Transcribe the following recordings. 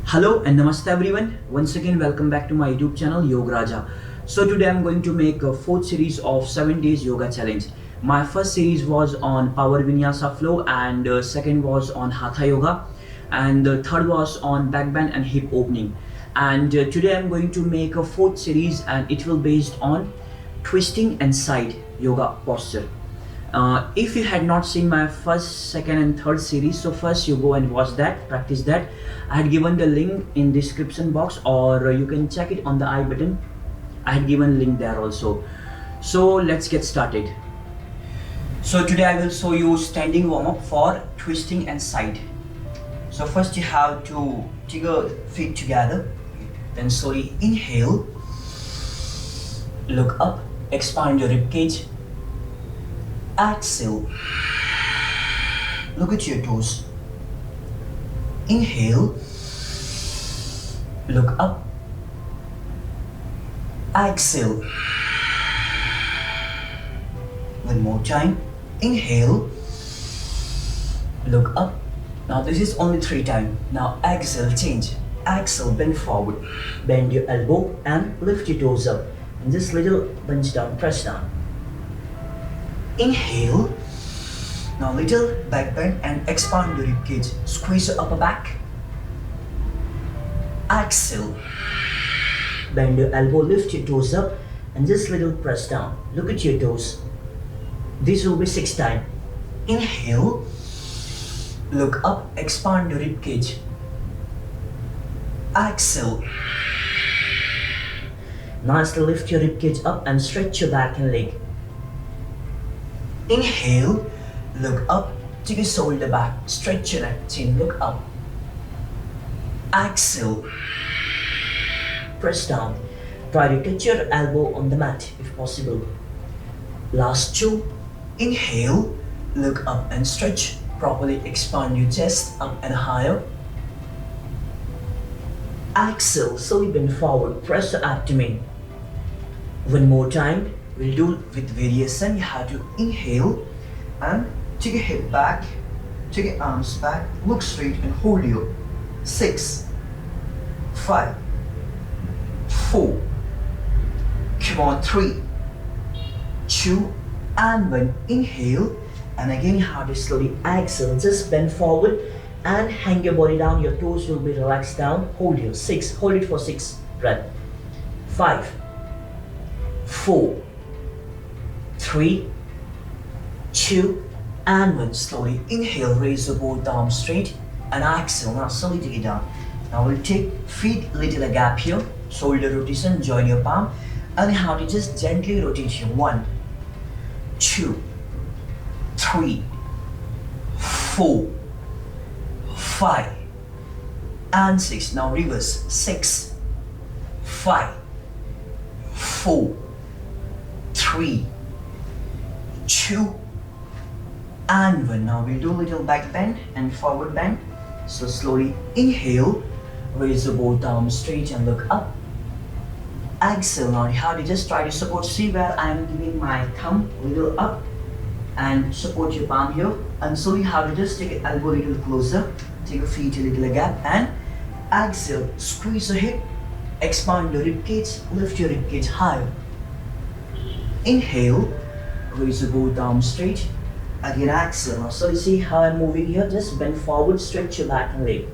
Hello and namaste everyone. Once again, welcome back to my YouTube channel Yograja. So today I'm going to make a fourth series of 7 days yoga challenge. My first series was on power vinyasa flow and second was on hatha yoga and the third was on back bend and hip opening. And today I'm going to make a fourth series and it will based on twisting and side yoga posture. If you had not seen my first, second and third series, so first you go and watch that, practice that. I had given the link in description box or you can check it on the I button. I had given link there also. So let's get started. So today I will show you standing warm up for twisting and side. So first you have to take your feet together, then slowly inhale, look up, expand your rib cage. Exhale. Look at your toes. Inhale. Look up. Exhale. One more time. Inhale. Look up. Now this is only 3 times. Now exhale, change. Exhale, bend forward. Bend your elbow and lift your toes up. And just little bunch down, press down. Inhale. Now little back bend and expand your rib cage. Squeeze your upper back. Exhale. Bend your elbow, lift your toes up and just little press down. Look at your toes. This will be 6 times. Inhale. Look up, expand your rib cage. Exhale. Nicely lift your rib cage up and stretch your back and leg. Inhale, look up, take your shoulder back, stretch your neck, chin, look up. Exhale, press down. Try to touch your elbow on the mat if possible. Last 2, inhale, look up and stretch. Properly expand your chest up and higher. Exhale, slowly bend forward, press the abdomen. One more time. We'll do with variation. You have to inhale and take your head back, take your arms back, look straight and hold your 6, 5, 4, come on 3, 2 and 1. Inhale and again you have to slowly exhale. Just bend forward and hang your body down. Your toes will be relaxed down. Hold your 6. Hold it for 6 breath. 5, 4, 3, 2 and 1. Slowly inhale, raise the both arms straight and exhale. Now slowly take it down. Now we'll take feet little a gap here, shoulder rotation, join your palm and you have to just gently rotate here. 1, 2, 3, 4, 5 and 6. Now reverse. 6, 5, 4, 3, 2 and 1. Now we'll do little back bend and forward bend. So slowly inhale, raise the both arms straight and look up. Exhale. Now you have to just try to support. See where I am giving my thumb a little up and support your palm here. And slowly you have to just take your elbow a little closer, take your feet a little gap and exhale. Squeeze the hip, expand your rib cage, lift your rib cage higher. Inhale, raise the both arms straight. Again exhale. Now so you see how I'm moving here. Just bend forward, stretch your back and leg.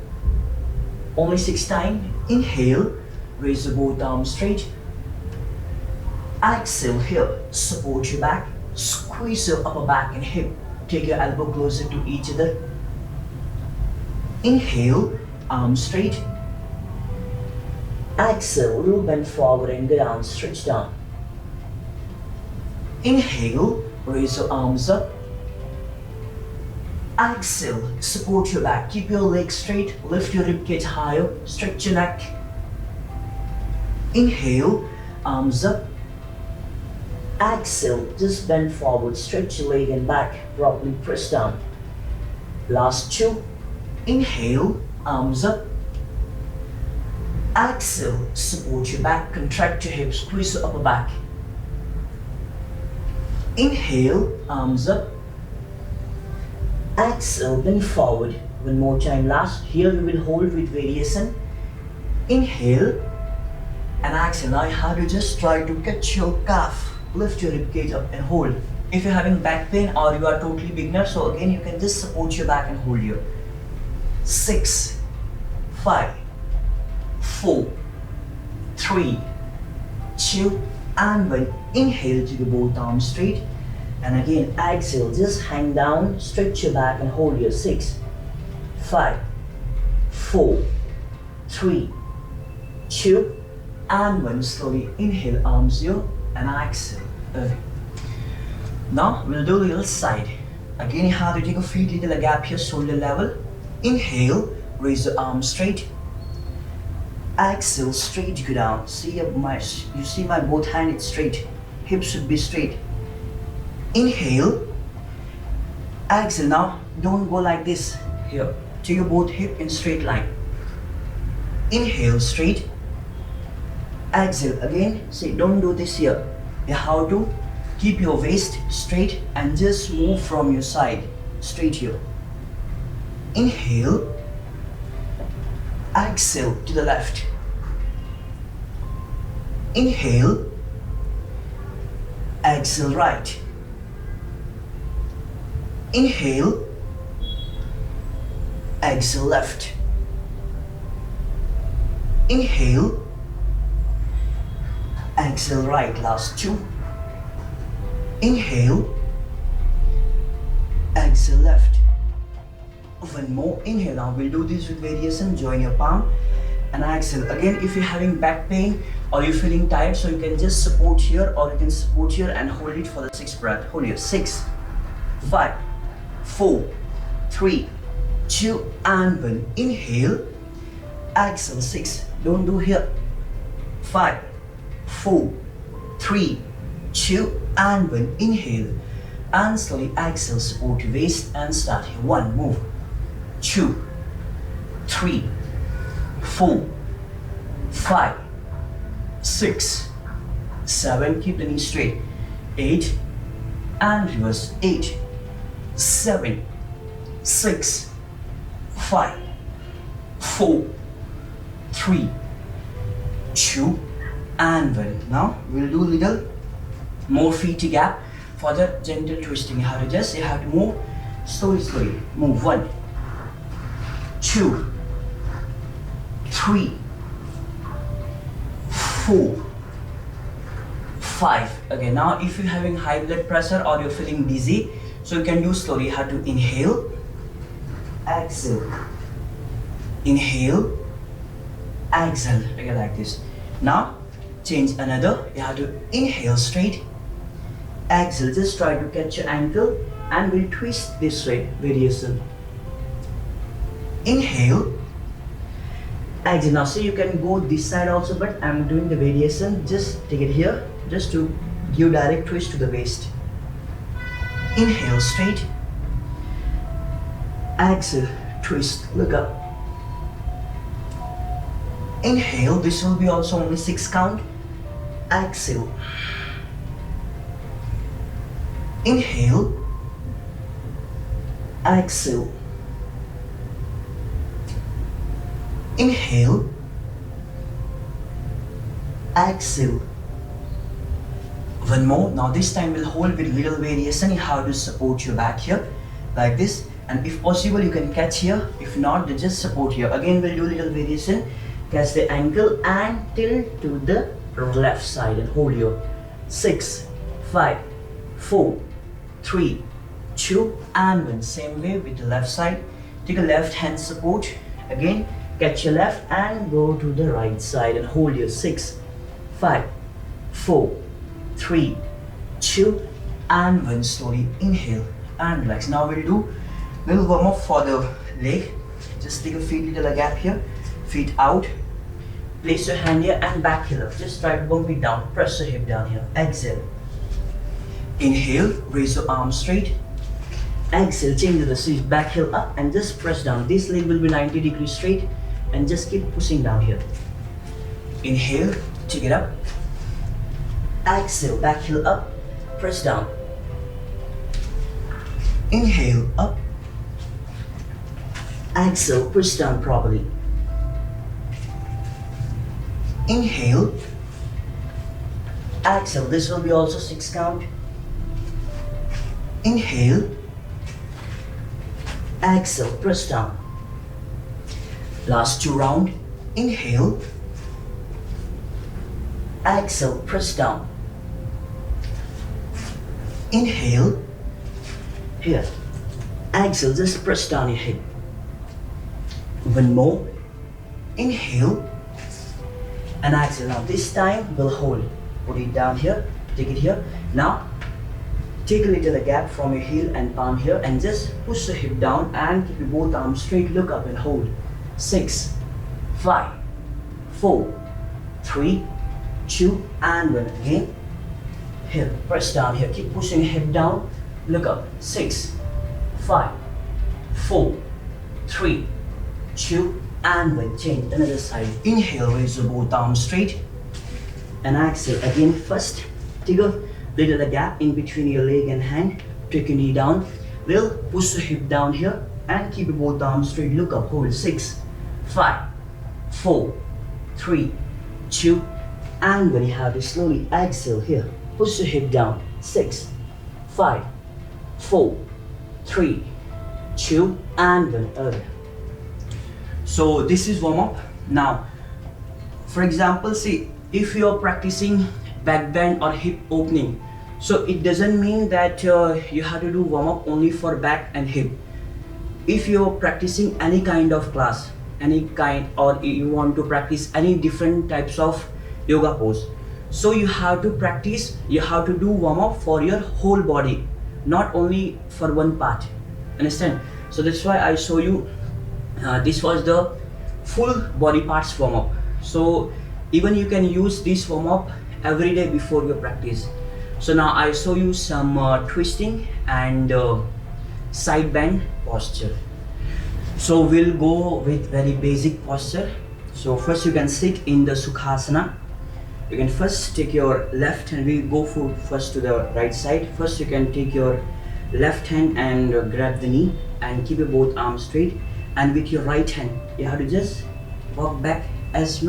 Only 6 times. Inhale, raise the both arms straight. Exhale here. Support your back. Squeeze your upper back and hip. Take your elbow closer to each other. Inhale, arms straight. Exhale, little bend forward and go down, stretch down. Inhale, raise your arms up. Exhale, support your back, keep your legs straight, lift your ribcage higher, stretch your neck. Inhale, arms up. Exhale, just bend forward, stretch your leg and back, properly press down. Last 2, inhale, arms up. Exhale, support your back, contract your hips, squeeze the upper back. Inhale, arms up. Exhale, bend forward. One more time, last. Here we will hold with variation. Inhale and exhale. Now you have to just try to catch your calf. Lift your ribcage up and hold. If you're having back pain or you are totally beginner, so again you can just support your back and hold here. 6, 5, 4, 3, 2, and 1. Inhale to both arms straight. And again exhale, just hang down, stretch your back and hold here. 6, 5, 4, 3, 2, and 1. Slowly inhale, arms here, and exhale. Okay. Now we'll do a little side. Again you have to take a feet, little gap here, shoulder level. Inhale, raise the arms straight. Exhale, straight go down. You see my both hand is straight. Hips should be straight. Inhale. Exhale. Now don't go like this. Here, take your both hip in straight line. Inhale, straight. Exhale again. See, don't do this here. You have to keep your waist straight and just move from your side straight here. Inhale. Exhale to the left. Inhale. Exhale right. Inhale. Exhale left. Inhale. Exhale right. Last 2. Inhale. Exhale left. One more. Inhale. Now we'll do this with variation. Join your palm and exhale. Again, if you're having back pain or you're feeling tired, so you can just support here or you can support here and hold it for the 6th breath. Hold here. 6, 5, 4, 3, 2, and 1. Inhale. Exhale. 6. Don't do here. 5, 4, 3, 2, and 1. Inhale and slowly exhale. Support your waist and start here. 1. Move. 2, 3, 4, 5, 6, 7. Keep the knee straight. 8 and reverse. 8, 7, 6, 5, 4, 3, 2, and 1. Now we'll do little more feet gap for the gentle twisting. You have to move slowly. Move. 1, 2, 3, 4, 5. Okay, now if you're having high blood pressure or you're feeling dizzy, so you can do slowly. You have to inhale, exhale, inhale, exhale. Okay, like this. Now change another. You have to inhale straight, exhale. Just try to catch your ankle and we'll twist this way. Variation. Inhale, exhale. Now see, you can go this side also, but I'm doing the variation. Just take it here, just to give direct twist to the waist. Inhale straight, exhale, twist, look up. Inhale, this will be also only 6 count. Exhale. Inhale, exhale. Inhale, exhale. One more. Now this time we'll hold with little variation. You have to support your back here like this, and if possible you can catch here. If not, then just support here. Again we'll do little variation. Catch the ankle and tilt to the left side and hold here. 6, 5, 4, 3, 2, and 1. Same way with the left side. Take a left hand support. Again, catch your left and go to the right side and hold your 6, 5, 4, 3, 2, and 1. Slowly inhale and relax. Now we'll do little warm up for the leg. Just take a feet little gap here, feet out. Place your hand here and back heel up. Just try to bump it down. Press your hip down here. Exhale. Inhale, raise your arms straight. Exhale, change the seat, back heel up and just press down. This leg will be 90 degrees straight and just keep pushing down here. Inhale, take it up. Exhale, back heel up, press down. Inhale, up. Exhale, push down properly. inhale, exhale. This will be also 6 count. Inhale, exhale, press down. Last 2 round. Inhale, exhale, press down. Inhale, here, exhale, just press down your hip. One more. Inhale and exhale. Now this time we'll hold. Put it down here, take it here. Now take a little gap from your heel and palm here and just push the hip down and keep your both arms straight. Look up and hold. 6, 5, 4, 3, 2 and 1. Again. Here, press down here. Keep pushing hip down. Look up. 6, 5, 4, 3, 2 and 1. Change another side. Inhale, raise your both arms straight. And exhale. Again, first take a little gap in between your leg and hand. Take your knee down. We'll push the hip down here and keep your both arms straight. Look up. Hold. 6, 5, 4, 3, 2 and 1. You have to slowly exhale here. Push the hip down. 6, 5, 4, 3, 2 and 1. Other. So this is warm up. Now, for example, see if you are practicing back bend or hip opening, so it doesn't mean that you have to do warm up only for back and hip. If you are practicing any kind of class, any kind, or you want to practice any different types of yoga pose, so you have to practice, you have to do warm up for your whole body, not only for one part. Understand? So that's why I show you this was the full body parts warm up. So even you can use this warm up every day before your practice. So now I show you some twisting and side bend posture. So we'll go with very basic posture. So first you can sit in the Sukhasana. You can first take your left hand. We go first to the right side. First you can take your left hand and grab the knee and keep your both arms straight. And with your right hand, you have to just walk back as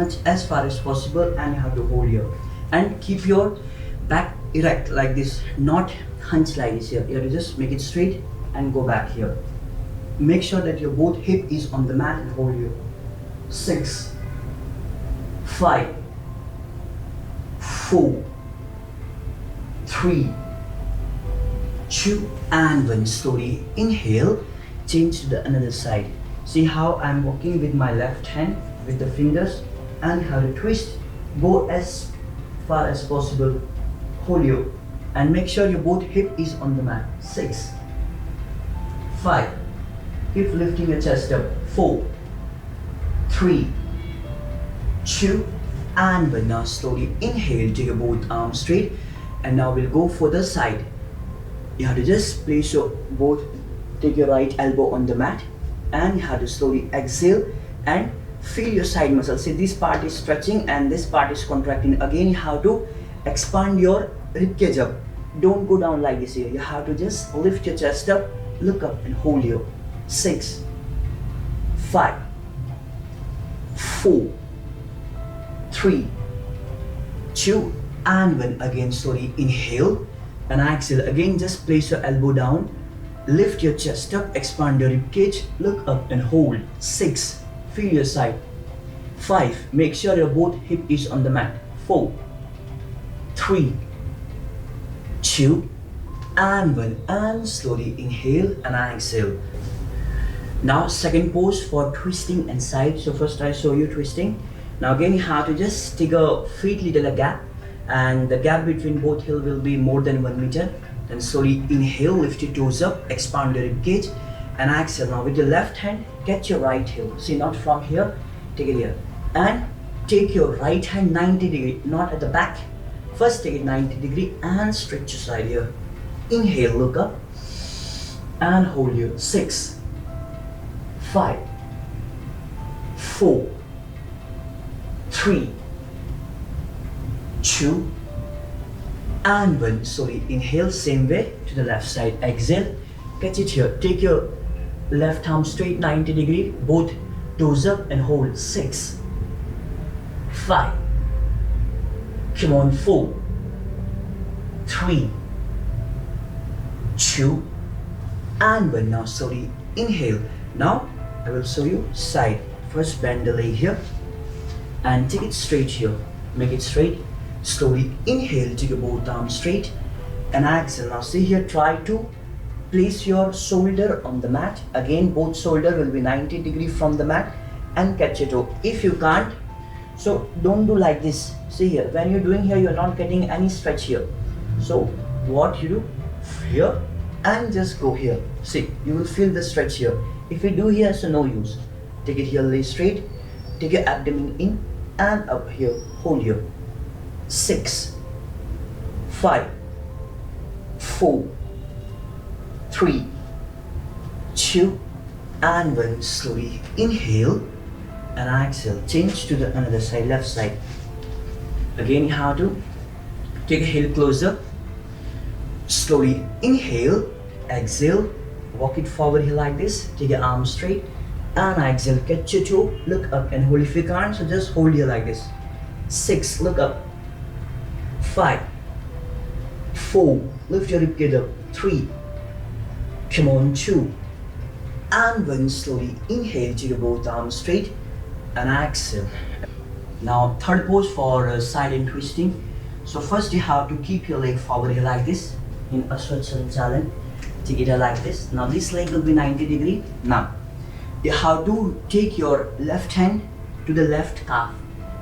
far as possible, and you have to hold here and keep your back erect like this, not hunch like this here. You have to just make it straight and go back here. Make sure that your both hip is on the mat and hold here. 6, 5, 4, 3, 2 and 1. Slowly inhale, change to the another side. See how I'm walking with my left hand with the fingers, and how to twist, go as far as possible, hold you and make sure your both hip is on the mat. 6, 5, keep lifting your chest up. 4, 3, 2 and 1. Now slowly inhale, take your both arms straight, and now we'll go for the side. You have to just place your both, take your right elbow on the mat, and you have to slowly exhale and feel your side muscles. See, this part is stretching and this part is contracting. Again, you have to expand your ribcage up. Don't go down like this here. You have to just lift your chest up, look up and hold you. 6, 5, 4, 3, 2 and 1. Again, slowly inhale and exhale. Again, just place your elbow down, lift your chest up, expand your ribcage, look up and hold. 6, feel your side. 5, make sure your both hip is on the mat. 4, 3, 2 and 1. And slowly inhale and exhale. Now second pose for twisting and side. So first I show you twisting. Now again you have to just take a feet little gap, and the gap between both heel will be more than 1 meter. Then slowly inhale, lift your toes up, expand your ribcage and exhale. Now with your left hand, get your right heel. See, not from here, take it here. And take your right hand 90 degree, not at the back. First take it 90 degree and stretch your side here. Inhale, look up and hold here. 6, 5, 4, 3, 2 and 1. Slowly inhale, same way to the left side. Exhale, catch it here. Take your left arm straight 90 degree, both toes up and hold. 6, 5, Come on, 4, 3, 2, and 1. Now slowly inhale. Now I will show you side. First bend the leg here and take it straight here. Make it straight. Slowly inhale, take your both arms straight and exhale. Now see here, try to place your shoulder on the mat. Again, both shoulder will be 90 degrees from the mat and catch your toe. If you can't, so don't do like this. See here, when you're doing here, you're not getting any stretch here. So what you do here and just go here. See, you will feel the stretch here. If you do here, so no use. Take it here, lay straight. Take your abdomen in and up here. Hold here. 6, 5, 4, 3, 2, and 1. Slowly inhale and exhale. Change to the another side, left side. Again, you have to take a heel closer. Slowly inhale, exhale, walk it forward here like this. Take your arms straight and exhale. Catch your toe, look up and hold. If you can't, so just hold here like this. 6, look up. 5, 4, lift your ribcage up. 3, come on, 2, and 1. Slowly inhale, take your both arms straight and exhale. Now third pose for side and twisting. So first you have to keep your leg forward here like this in Aswad Sanchalan. Take it like this. Now this leg will be 90 degrees. Now you have to take your left hand to the left calf.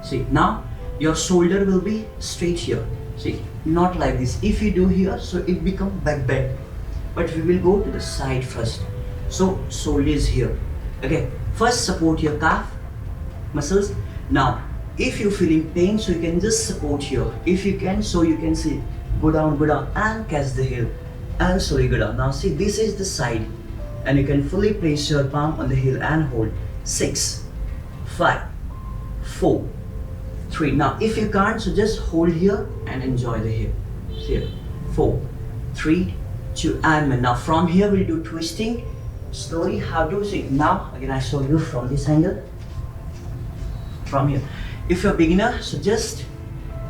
See, now your shoulder will be straight here. See, not like this. If you do here, so it become back bend. But we will go to the side first. So shoulder is here. Okay, first support your calf muscles. Now if you feeling pain, so you can just support here. If you can, so you can see, go down and catch the heel and slowly go down. Now see, this is the side and you can fully place your palm on the heel and hold. 6, 5, 4, 3. Now if you can't, so just hold here and enjoy the heel. Here, 4, 3, 2, and 1. Now from here we'll do twisting. Slowly how to see. Now again I show you from this angle. From here. If you're a beginner, so just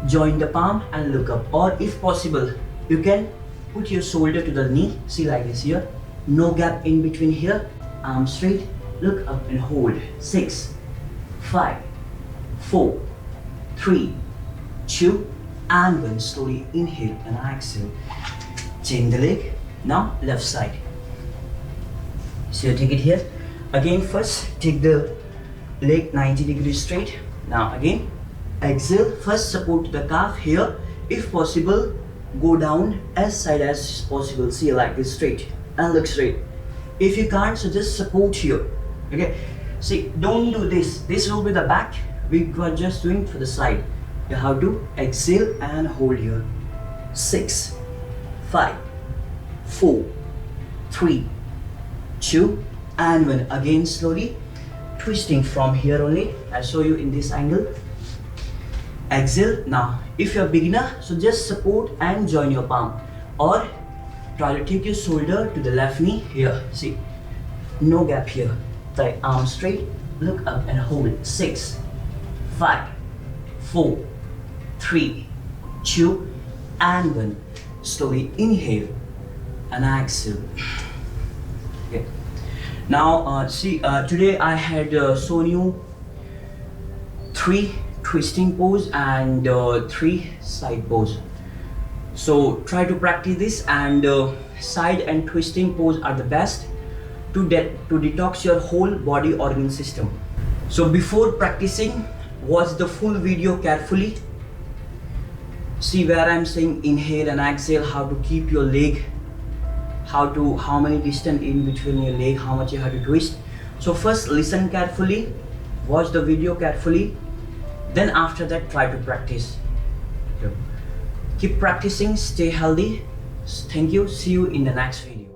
join the palm and look up, or if possible you can put your shoulder to the knee. See, like this here, no gap in between here. Arm straight, look up and hold. 6, 5, 4, 3, 2, and 1. Slowly inhale and exhale. Change the leg. Now left side. So you take it here. Again, first take the leg 90 degrees straight. Now again, exhale. First support the calf here. If possible, go down as side as possible. See, like this, straight and look straight. If you can't, so just support here. Okay. See, don't do this. This will be the back. We are just doing for the side. You have to exhale and hold here. 6, 5, 4, 3, 2, and 1. Again, slowly twisting from here only. I'll show you in this angle. Exhale. Now if you're a beginner, so just support and join your palm, or try to take your shoulder to the left knee here. See, no gap here. Try arm straight, look up and hold. 6, 5, 4, 3, 2, and 1. Slowly inhale and exhale. Okay. Now today I had shown you 3 twisting pose and 3 side pose. So try to practice this, and side and twisting pose are the best to detox your whole body organ system. So before practicing, watch the full video carefully. See where I'm saying inhale and exhale, how to keep your leg, how many distance in between your leg, how much you have to twist. So first listen carefully, watch the video carefully, then after that try to practice. Keep practicing, stay healthy. Thank you, see you in the next video.